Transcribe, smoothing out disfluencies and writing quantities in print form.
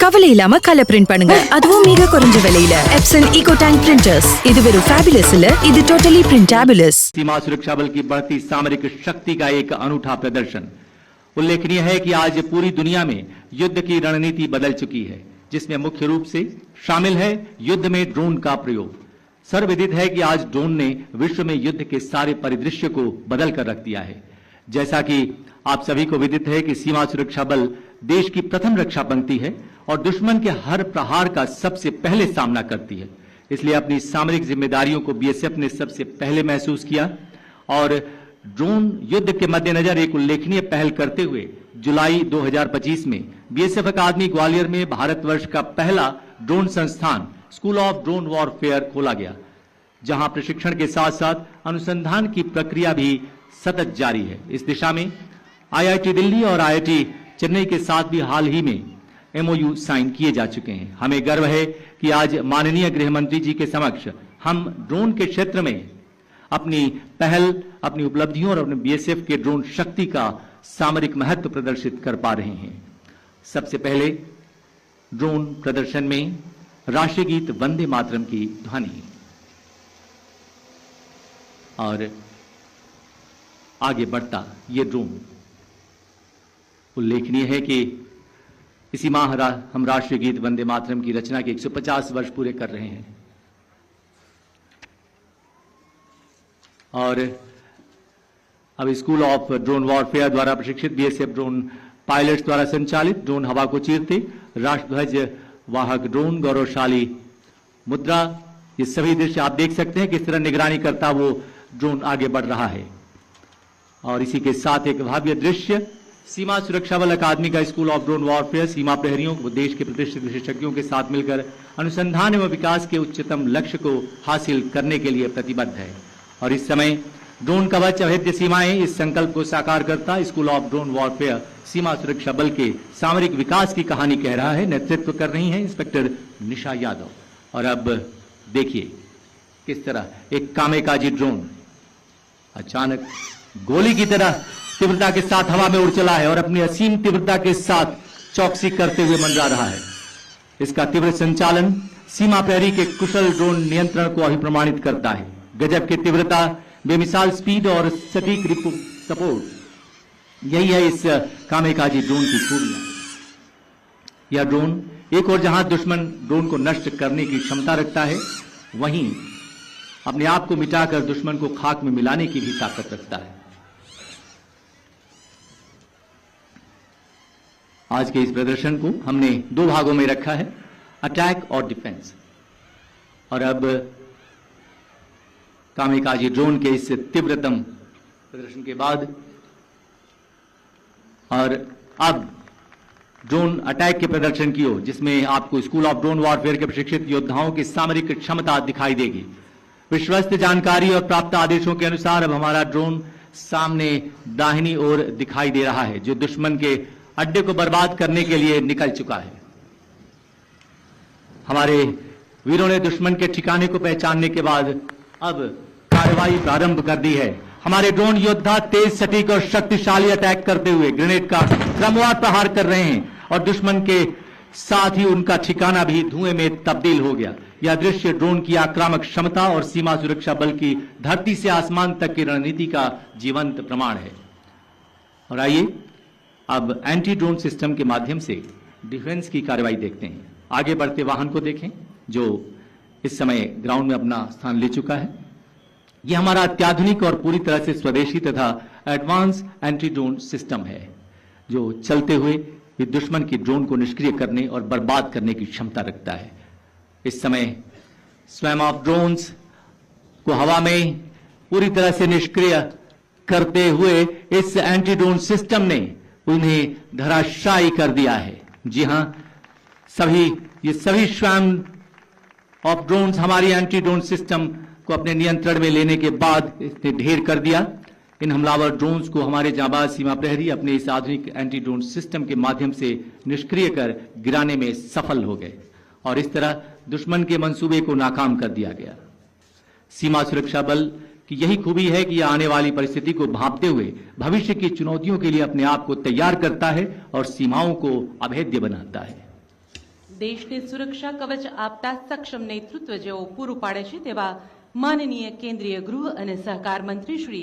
கவலை இல்லாம colour print பண்ணுங்க, அதுவும் மிக குறைஞ்ச விலையில. Epson Eco tank printers. இது வெறும் फैबुलस இல்ல, இது टोटली प्रिंटेबुलस. सीमा सुरक्षा बल की बढ़ती सामरिक शक्ति का एक अनूठा प्रदर्शन। उल्लेखनीय है कि आज पूरी दुनिया में युद्ध की रणनीति बदल चुकी है, जिसमें मुख्य रूप से शामिल है युद्ध में ड्रोन का प्रयोग। सर्वविदित है कि आज ड्रोन ने विश्व में युद्ध के सारे परिदृश्य को बदल कर रख दिया है। जैसा कि आप सभी को विदित है कि सीमा सुरक्षा बल देश की प्रथम रक्षा पंक्ति है और दुश्मन के हर प्रहार का सबसे पहले सामना करती है। इसलिए अपनी सामरिक जिम्मेदारियों को बीएसएफ ने सबसे पहले महसूस किया और ड्रोन युद्ध के मद्देनजर एक उल्लेखनीय पहल करते हुए जुलाई 2025 में बीएसएफ अकादमी ग्वालियर में भारतवर्ष का पहला ड्रोन संस्थान स्कूल ऑफ ड्रोन वॉरफेयर खोला गया, जहां प्रशिक्षण के साथ साथ अनुसंधान की प्रक्रिया भी सतत जारी है। इस दिशा में आईआईटी दिल्ली और आईआईटी चेन्नई के साथ भी हाल ही में एमओयू साइन किए जा चुके हैं। हमें गर्व है कि आज माननीय गृह मंत्री जी के समक्ष हम ड्रोन के क्षेत्र में अपनी पहल, अपनी उपलब्धियों और अपने बीएसएफ के ड्रोन शक्ति का सामरिक महत्व प्रदर्शित कर पा रहे हैं। सबसे पहले ड्रोन प्रदर्शन में राष्ट्रीय गीत वंदे मातरम की ध्वनि और आगे बढ़ता ये ड्रोन। उल्लेखनीय है कि इसी माह हम राष्ट्रीय गीत वंदे मातरम की रचना के 150 वर्ष पूरे कर रहे हैं और अब स्कूल ऑफ ड्रोन वॉरफेयर द्वारा प्रशिक्षित बीएसएफ ड्रोन पायलट्स द्वारा संचालित ड्रोन हवा को चीरते, राष्ट्रध्वज वाहक ड्रोन, गौरवशाली मुद्रा, ये सभी दृश्य आप देख सकते हैं किस तरह निगरानी करता वो ड्रोन आगे बढ़ रहा है। और इसी के साथ एक भव्य दृश्य सीमा सुरक्षा बल अकादमी का स्कूल ऑफ ड्रोन वॉरफेयर सीमा प्रहरियों को देश के प्रतिष्ठित विशेषज्ञों के साथ मिलकर अनुसंधान एवं विकास के उच्चतम लक्ष्य को हासिल करने के लिए प्रतिबद्ध है। और इस समय ड्रोन कवच अभेद्य सीमाएं इस संकल्प को साकार करता स्कूल ऑफ ड्रोन वॉरफेयर सीमा सुरक्षा बल के सामरिक विकास की कहानी कह रहा है। नेतृत्व कर रही हैं इंस्पेक्टर निशा यादव। और अब देखिए किस तरह एक कामेकाजी ड्रोन अचानक गोली की तरह तीव्रता के साथ हवा में उड़ चला है और अपनी असीम तीव्रता के साथ चौकसी करते हुए मंडरा रहा है। इसका तीव्र संचालन सीमा प्रहरी के कुशल ड्रोन नियंत्रण को अभिप्रमाणित करता है। गजब की तीव्रता, बेमिसाल स्पीड और सटीक सपोर्ट, यही है इस कामेकाजी ड्रोन की खूबियां। यह ड्रोन एक और जहां दुश्मन ड्रोन को नष्ट करने की क्षमता रखता है, वहीं अपने आप को मिटाकर दुश्मन को खाक में मिलाने की भी ताकत रखता है। आज के इस प्रदर्शन को हमने दो भागों में रखा है, अटैक और डिफेंस। और अब कामेकाजी ड्रोन के इस तीव्रतम प्रदर्शन के बाद और अब ड्रोन अटैक के प्रदर्शन की ओर, जिसमें आपको स्कूल ऑफ ड्रोन वॉरफेयर के प्रशिक्षित योद्धाओं की सामरिक क्षमता दिखाई देगी। विश्वस्त जानकारी और प्राप्त आदेशों के अनुसार अब हमारा ड्रोन सामने दाहिनी ओर दिखाई दे रहा है, जो दुश्मन के अड्डे को बर्बाद करने के लिए निकल चुका है। हमारे वीरों ने दुश्मन के ठिकाने को पहचानने के बाद अब कार्रवाई प्रारंभ कर दी है। हमारे ड्रोन योद्धा तेज, सटीक और शक्तिशाली अटैक करते हुए ग्रेनेड का क्रमवार प्रहार कर रहे हैं और दुश्मन के साथ ही उनका ठिकाना भी धुएं में तब्दील हो गया। यह दृश्य ड्रोन की आक्रामक क्षमता और सीमा सुरक्षा बल की धरती से आसमान तक की रणनीति का जीवंत प्रमाण है। और आइए अब एंटी ड्रोन सिस्टम के माध्यम से डिफेंस की कार्रवाई देखते हैं। आगे बढ़ते वाहन को देखें, जो इस समय ग्राउंड में अपना स्थान ले चुका है। यह हमारा अत्याधुनिक और पूरी तरह से स्वदेशी तथा एडवांस एंटी ड्रोन सिस्टम है, जो चलते हुए भी दुश्मन की ड्रोन को निष्क्रिय करने और बर्बाद करने की क्षमता रखता है। इस समय स्वयं ऑफ ड्रोन्स को हवा में पूरी तरह से निष्क्रिय करते हुए इस एंटी ड्रोन सिस्टम ने उन्हें धराशायी कर दिया है। जी हां, ये सभी स्वयं ऑफ ड्रोन्स हमारी एंटी ड्रोन सिस्टम को अपने नियंत्रण में लेने के बाद इसने ढेर कर दिया। इन हमलावर ड्रोन्स को हमारे जांबाज सीमा प्रहरी अपने इस आधुनिक एंटी ड्रोन सिस्टम के माध्यम से निष्क्रिय कर गिराने में सफल हो गए और इस तरह दुश्मन के मंसूबे को नाकाम कर दिया गया। सीमा सुरक्षा बल कि यही खूबी है कि यह आने वाली परिस्थिति को भांपते हुए भविष्य की चुनौतियों के लिए अपने आप को तैयार करता है और सीमाओं को अभेद्य बनाता है। દેશને સુરક્ષા કવચ આપતા સક્ષમ નેતૃત્વ જેઓ પૂરું પાડે છે તેવા માનનીય કેન્દ્રીય ગૃહ અને સહકાર મંત્રી શ્રી